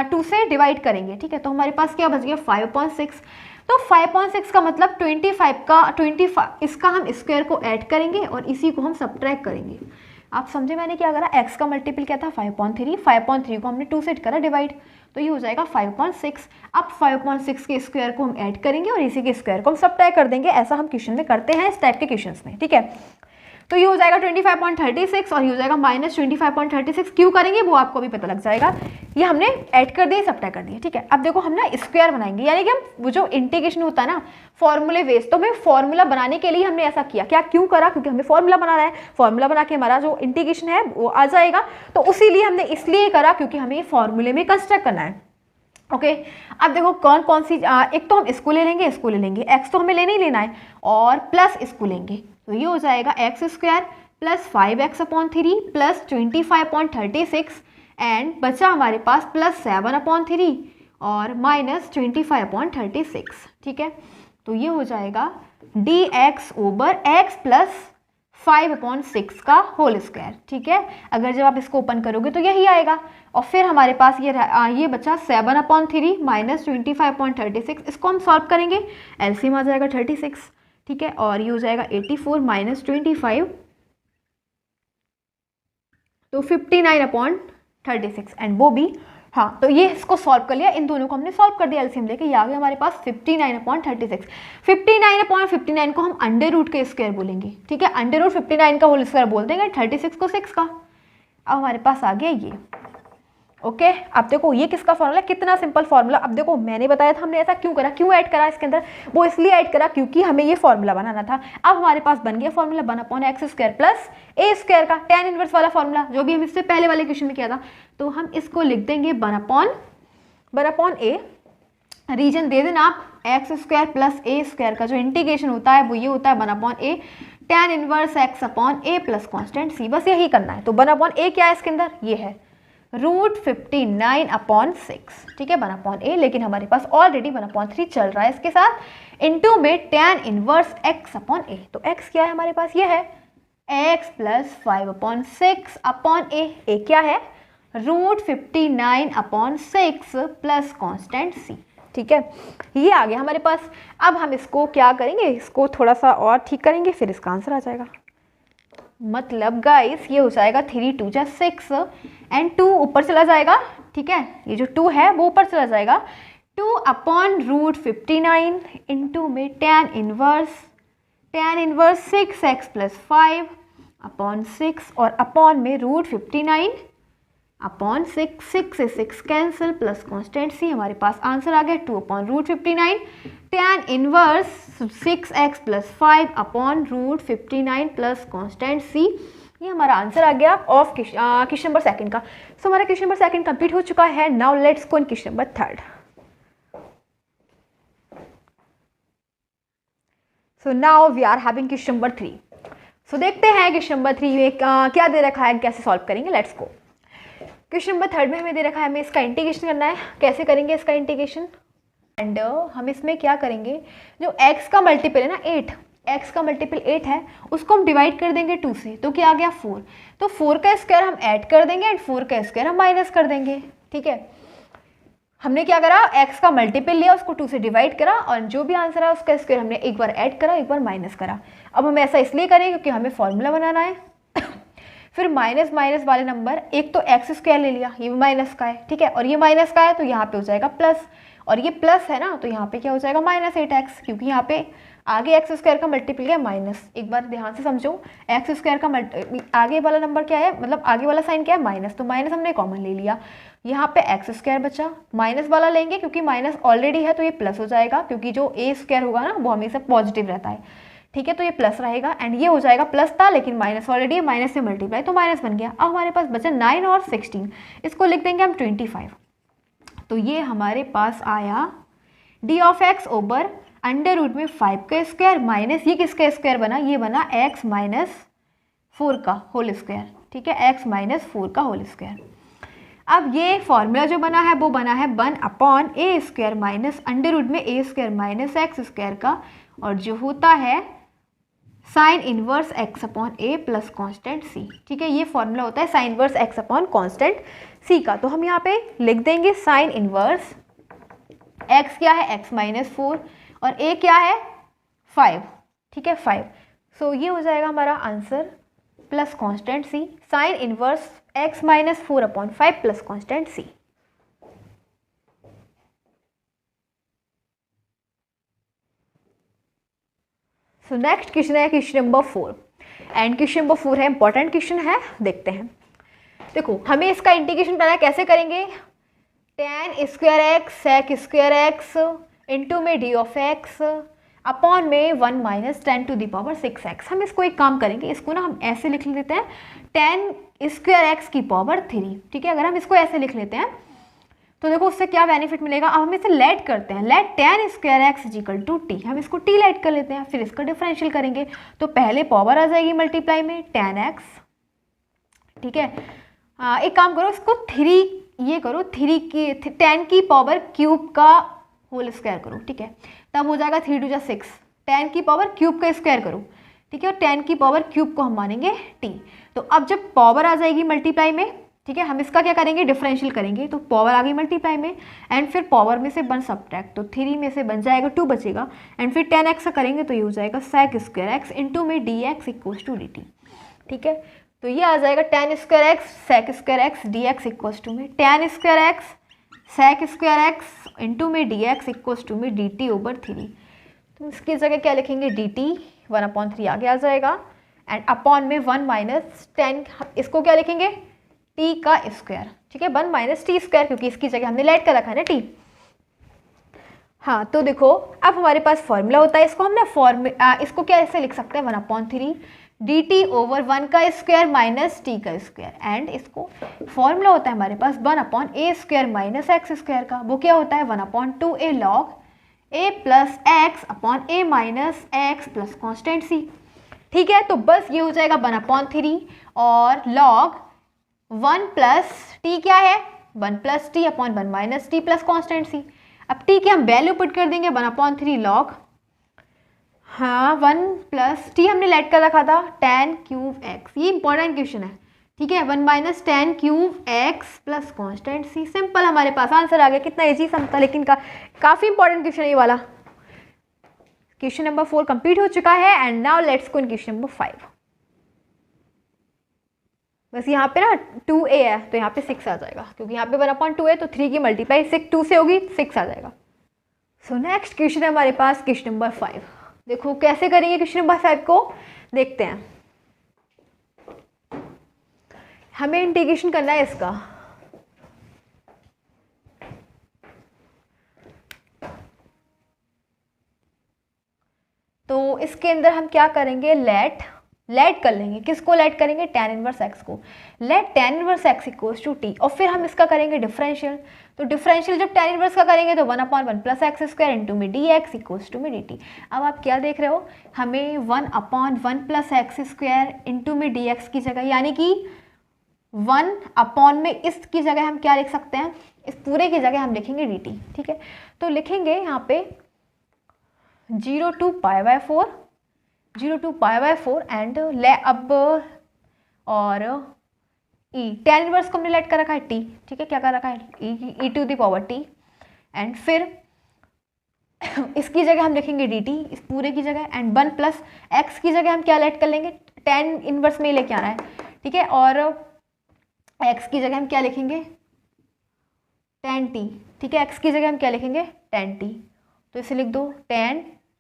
2 से डिवाइड करेंगे। ठीक है, तो हमारे पास क्या बच गया 5/6। तो 5/6 का मतलब 25 इसका हम स्क्वायर को ऐड करेंगे और इसी को हम सब्ट्रैक्ट करेंगे। आप समझे मैंने क्या करा, x का मल्टीपल क्या था 5/3 को हमने 2 से करा डिवाइड, तो ये हो जाएगा 5/6। अब 5/6 के स्क्वायर को हम ऐड करेंगे और इसी के स्क्वायर को हम सब्ट्रैक्ट कर देंगे। ऐसा हम क्वेश्चन में करते हैं इस टाइप के क्वेश्चंस में। ठीक है, तो ये हो जाएगा 25.36 और ये हो जाएगा -25.36। क्यों करेंगे वो आपको भी पता लग जाएगा, ये हमने ऐड कर दिए सब्ट्रैक्ट कर दिए। ठीक है, अब देखो हम ना स्क्वायर बनाएंगे, यानी कि हम वो जो इंटीग्रेशन होता है ना फॉर्मूले बेस्ड, तो हमें फॉर्मूला बनाने के लिए हमने ऐसा किया, क्या क्यों करा, क्योंकि हमें फॉर्मूला बनाना है, फॉर्मूला बना के हमारा जो इंटीग्रेशन है वो आ जाएगा। तो उसी हमने इसलिए करा क्योंकि हमें फॉर्मूले में कंस्ट्रक्ट करना है। ओके, अब देखो कौन कौन सी, एक तो हम इसको ले लेंगे, x तो हमें लेना ही लेना है, और प्लस इसको लेंगे तो ये हो जाएगा x² plus 5x/3 plus 25.36 and बचा हमारे पास प्लस 7/3 और माइनस 25.36। ठीक है, तो ये हो जाएगा dx/x प्लस 5/6 का होल स्क्वायर। ठीक है, अगर जब आप इसको ओपन करोगे तो यही आएगा और फिर हमारे पास ये बचा 7/3 माइनस 25.36। इसको हम सॉल्व करेंगे, एलसीएम आ जाएगा 36। ठीक है, और ये हो जाएगा 84 माइनस 25 तो 59/36 एंड वो भी, हाँ तो ये इसको सॉल्व कर लिया, इन दोनों को हमने सॉल्व कर दिया एलसीएम लेके, ये आ गया हमारे पास 59/36। 59/59 को हम अंडर रूट के स्क्वायर बोलेंगे। ठीक है, अंडर रूट 59 का होल स्क्वायर बोल देंगे, 36 को 6 का। अब हमारे पास आ गया ये। ओके, अब देखो ये किसका फॉर्मूला, कितना सिंपल फॉर्मूला। अब देखो मैंने बताया था हमने ऐसा क्यों करा, क्यों ऐड करा इसके अंदर, वो इसलिए ऐड करा क्योंकि हमें ये फॉर्मूला बनाना था। अब हमारे पास बन गया फॉर्मूला 1/x² प्लस a² का tan इनवर्स वाला फॉर्मूला, जो भी हम इससे पहले वाले क्वेश्चन में किया था। तो हम इसको लिख देंगे 1/a, रीजन दे देना आप, x² प्लस a² का जो इंटीग्रेशन होता है वो ये होता है 1/a tan inverse x/a plus constant c। बस यही करना है। तो 1/a क्या है इसके अंदर, ये है √59/6, ठीक है, 1/a, लेकिन हमारे पास ऑलरेडी 1/3 चल रहा है इसके साथ, इनटू में tan इनवर्स x/a। तो x क्या है हमारे पास, ये है x + 5/6/a। a क्या है, √59/6 प्लस कॉन्स्टेंट c, ठीक है, ये आ गया हमारे पास। अब हम इसको क्या करेंगे, इसको थोड़ा सा और ठीक करेंगे, फिर इसका आंसर आ जाएगा। मतलब गाइस ये हो जाएगा 3 × 2 = 6 एंड 2 ऊपर चला जाएगा, ठीक है, ये जो 2 है वो ऊपर चला जाएगा, 2/√59 इंटू में tan इनवर्स 6x + 5/6 और अपॉन में √59/6, 6 से 6 कैंसिल प्लस कॉन्स्टेंट c। हमारे पास आंसर आ गया 2/√59 tan inverse 6x + 5/√59 plus constant c। ये हमारा आंसर आ गया ऑफ क्वेश्चन नंबर 2 का। सो हमारा क्वेश्चन नंबर 2 कंप्लीट हो चुका है। Now let's go in question number 3। So now we are having question number 3। So देखते हैं क्वेश्चन नंबर 3 में क्या दे रखा है, कैसे सॉल्व करेंगे। Let's go. क्वेश्चन नंबर 3 में हमें दे रखा है, हमें इसका इंटीग्रेशन करना है। कैसे करेंगे इसका इंटीग्रेशन, एंड हम इसमें क्या करेंगे, जो x का मल्टीपल है ना 8, x का मल्टीपल 8 है, उसको हम डिवाइड कर देंगे 2 से, तो क्या आ गया 4। तो 4 का स्क्वायर हम ऐड कर देंगे एंड 4 का स्क्वायर हम माइनस कर देंगे, ठीक है। हमने क्या करा, x का मल्टीपल लिया, उसको 2 से डिवाइड करा और जो भी आंसर है उसका स्क्वायर हमने एक बार ऐड करा, एक बार माइनस करा। अब हम ऐसा इसलिए करें क्योंकि हमें फॉर्मूला बनाना है। फिर माइनस माइनस वाले नंबर, एक तो x स्क्वायर ले लिया, ये भी माइनस का है, ठीक है, और ये माइनस का है तो यहाँ पे हो जाएगा प्लस, और ये प्लस है ना तो यहाँ पे क्या हो जाएगा -8x, क्योंकि यहाँ पे आगे x स्क्वायर का मल्टीपल है माइनस। एक बार ध्यान से समझो, x स्क्वायर का आगे वाला नंबर क्या है, मतलब आगे वाला साइन क्या है, माइनस, तो माइनस हमने कॉमन ले लिया, यहाँ पे x स्क्वायर बचा, माइनस वाला लेंगे क्योंकि माइनस ऑलरेडी है तो ये प्लस हो जाएगा, क्योंकि जो a स्क्वायर होगा ना वो हमेशा पॉजिटिव रहता है, ठीक है, तो ये प्लस रहेगा एंड ये हो जाएगा, प्लस था लेकिन माइनस ऑलरेडी है, माइनस से मल्टीप्लाई तो माइनस बन गया। अब हमारे पास बचा 9 और 16, इसको लिख देंगे हम 25। तो ये हमारे पास आया d of x over under root में 5 का स्क्वायर माइनस ये किसका स्क्वायर बना, ये बना x - 4 का होल स्क्वायर, ठीक है, x - 4 का होल स्क्वायर। अब ये फॉर्मूला जो बना है वो बना है 1/a² माइनस अंडर रूट में a² माइनस x स्क्वायर का, और जो होता है sine inverse x/a plus constant c, ठीक है, ये फॉर्मूला होता है साइन इनवर्स x/कॉन्स्टेंट c का। तो हम यहाँ पे लिख देंगे साइन इनवर्स x क्या है, x - 4 और a क्या है 5, ठीक है 5। सो ये हो जाएगा हमारा answer plus constant c, sine inverse x - 4/5 plus constant c। So next question है question number 4 and question number 4 है, इंपॉर्टेंट क्वेश्चन है, देखते हैं। देखो हमें इसका इंटीग्रेशन करना है, कैसे करेंगे, tan square x sec square x into में d ऑफ x अपॉन में 1 - 10⁻6x। हम इसको एक काम करेंगे, इसको ना हम ऐसे लिख लेते हैं tan स्क्वायर x की पावर 3, ठीक है। अगर हम इसको ऐसे लिख लेते हैं तो देखो उससे क्या बेनिफिट मिलेगा। अब हम इसे लेट करते हैं, let tan square x = t, हम इसको t लेट कर लेते हैं, फिर इसका डिफरेंशियल करेंगे तो पहले पावर आ जाएगी मल्टीप्लाई में tan x, ठीक है। एक काम करो, इसको 3 ये करो, 3 की 10 की पावर क्यूब का होल स्क्वायर करो, ठीक है, तब हो जाएगा 3 × 2 = 6, 10 की पावर क्यूब का स्क्वायर करो, ठीक है, और 10 की पावर क्यूब को हम मानेंगे t। तो अब जब पावर आ जाएगी मल्टीप्लाई में, ठीक है, हम इसका क्या करेंगे, डिफरेंशियल करेंगे, तो पावर आ गई मल्टीप्लाई में एंड फिर पावर में से 1 सब्ट्रैक्ट, तो 3 में से बन जाएगा 2 बचेगा एंड फिर 10x का करेंगे तो ये हो जाएगा sec स्क्वायर x इंटू में dx = dt, ठीक है। तो ये आ जाएगा tan square x sec square x dx = में tan square x sec square x into में dx = में dt/3। तो इसकी जगह क्या लिखेंगे, dt 1/3 आगे आ जाएगा एंड अपॉन में 1 - 10, इसको क्या लिखेंगे t का स्क्वायर, ठीक है, 1 - t स्क्वायर, क्योंकि इसकी जगह हमने लेट कर रखा है ना t। हाँ तो देखो अब हमारे पास फॉर्मूला होता है, इसको हम ना इसको क्या ऐसे लिख सकते हैं 1/3 dt/1 का स्क्वायर माइनस t का स्क्वायर, एंड इसको फॉर्मूला होता है हमारे पास 1/a² माइनस x स्क्वायर का, वो क्या होता है 1/2a log a plus x/a minus x plus constant c, ठीक है। तो बस ये हो जाएगा 1/3 और log 1 प्लस टी क्या है, 1 plus t upon 1 minus t plus constant c. अब टी की हम वैल्यू पुट कर देंगे 1/3 लॉग, हाँ 1 प्लस टी हमने लेट कर रखा था tan क्यूब एक्स, ये इंपॉर्टेंट क्वेश्चन है, ठीक है। 1 minus tan cube x plus constant c, simple हमारे पास आंसर आ गया। कितना इजी सा था, लेकिन काफ़ी इंपॉर्टेंट क्वेश्चन है ये वाला। क्वेश्चन नंबर 4 कंप्लीट हो चुका है and now let's go in question number 5। बस यहाँ पे ना 2a है तो यहाँ पे 6 आ जाएगा, क्योंकि यहाँ पे 1/2 है तो 3 की मल्टीप्लाई 2 से होगी, 6 आ जाएगा। सो नेक्स्ट क्वेश्चन है हमारे पास क्वेश्चन नंबर 5। देखो कैसे करेंगे क्वेश्चन नंबर 5 को, देखते हैं। हमें इंटीग्रेशन करना है इसका, तो इसके अंदर हम क्या करेंगे, लेट कर लेंगे। किसको लेट करेंगे, tan इनवर्स x को। Let tan inverse x equals to t, और फिर हम इसका करेंगे डिफरेंशियल। तो डिफरेंशियल जब tan इनवर्स का करेंगे तो 1/1 प्लस एक्स स्क्वायर इंटू में dx इक्वल्स टू में dt। अब आप क्या देख रहे हो, हमें 1/1 प्लस एक्स स्क्वायर इंटू में dx की जगह, यानी कि 1 में इसकी जगह हम क्या लिख सकते हैं, इस पूरे की जगह हम लिखेंगे dt, ठीक है। तो लिखेंगे यहाँ पे 0 to π/4, 0 to π/4 एंड ले अब और e tan इनवर्स को हमने लेट कर रखा है t, ठीक है, क्या कर रखा है e to the power t, and फिर इसकी जगह हम लिखेंगे dt, इस पूरे की जगह, एंड 1 प्लस एक्स की जगह हम क्या लेट कर लेंगे, tan इनवर्स में लेके आना है, ठीक है, और x की जगह हम क्या लिखेंगे tan t, ठीक है, x की जगह हम क्या लिखेंगे tan t, तो इसे लिख दो tan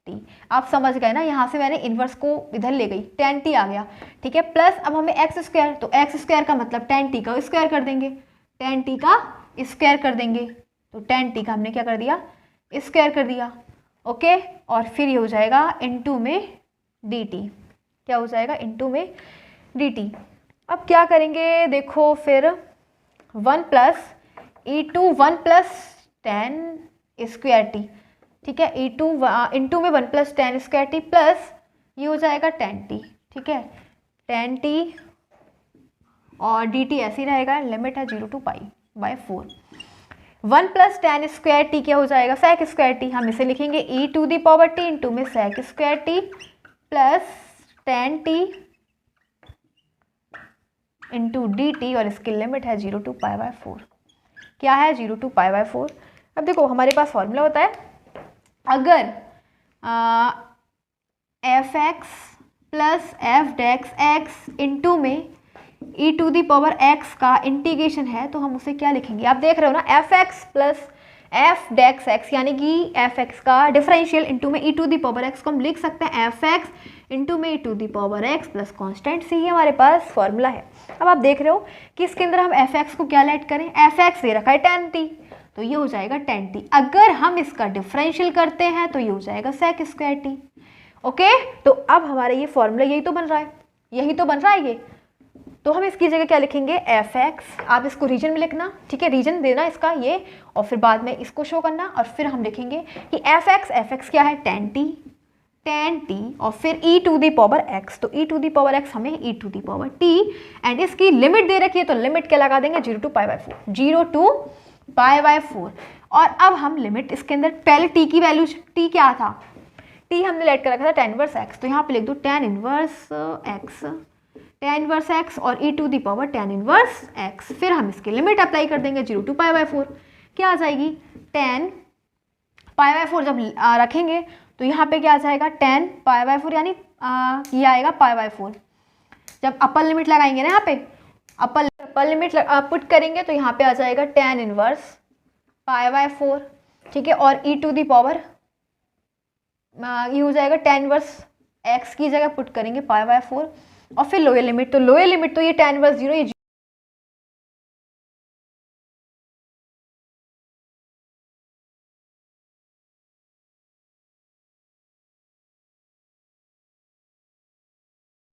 t। आप समझ गए ना, यहाँ से मैंने इन्वर्स को इधर ले गई, tan t आ गया, ठीक है। प्लस अब हमें एक्स स्क्वायर, तो एक्स स्क्वायर का मतलब tan t का स्क्वायर कर देंगे, tan t का स्क्वायर कर देंगे, तो tan t का हमने क्या कर दिया, स्क्वायर कर दिया, ओके। और फिर ये हो जाएगा इनटू में dt, क्या हो जाएगा इनटू में dt। अब क्या करेंगे, देखो फिर 1 plus e to 1 plus tan square t, ठीक है, e टू इंटू में 1 plus tan square T plus ये हो जाएगा tan t, ठीक है, tan t और dt ऐसे ही रहेगा, लिमिट है 0 to π/4। 1 plus tan square T क्या हो जाएगा, sec स्क्वायर टी, हम इसे लिखेंगे e to the power t into में sec square T plus tan t into dt, और इसकी लिमिट है 0 to π/4। क्या है 0 to π/4। अब देखो हमारे पास फॉर्मूला होता है, अगर F x plus f dash x into में e to the power x का इंटीग्रेशन है, तो हम उसे क्या लिखेंगे, आप देख रहे हो ना, f x plus f dash x, यानी कि एफ एक्स का डिफरेंशियल इंटू में e to the power x को हम लिख सकते हैं एफ एक्स इंटू में e to the power x plus constant c, ही हमारे पास फॉर्मूला है। अब आप देख रहे हो कि इसके अंदर हम एफ एक्स को क्या लेट करें, एफ एक्स दे रखा है tan t, तो ये हो जाएगा tan t। अगर हम इसका डिफरेंशियल करते हैं तो ये हो जाएगा sec स्क्वायर t, ओके। तो अब हमारा ये फॉर्मूला यही तो बन रहा है, यही तो बन रहा है ये, तो हम इसकी जगह क्या लिखेंगे एफ एक्स, आप इसको रीजन में लिखना, ठीक है, रीजन देना इसका ये, और फिर बाद में इसको शो करना, और फिर हम लिखेंगे कि एफ एक्स क्या है tan t, और फिर e to the power x, तो e to the power x हमें e to the power t, and इसकी लिमिट दे रखी है, तो लिमिट क्या लगा देंगे 0 to π/4, 0 to π/4। और अब हम लिमिट इसके अंदर, पहले t की वैल्यू, t क्या था, t हमने लेट कर रखा था tan इनवर्स x, तो यहाँ पे लिख दो tan इनवर्स x और e to the power tan inverse x, फिर हम इसकी लिमिट अप्लाई कर देंगे 0 to π/4, क्या आ जाएगी tan π/4, जब रखेंगे तो यहाँ पे क्या आ जाएगा tan π/4, यानी ये आएगा π/4। जब अपर लिमिट लगाएंगे ना, यहाँ पे अपर लिमिट पुट करेंगे तो यहाँ पे आ जाएगा tan इनवर्स π/4, ठीक है, और e टू दी पावर ये हो जाएगा tan इनवर्स x की जगह पुट करेंगे π/4, और फिर लोअर लिमिट, तो लोअर लिमिट तो ये tan इनवर्स 0, ये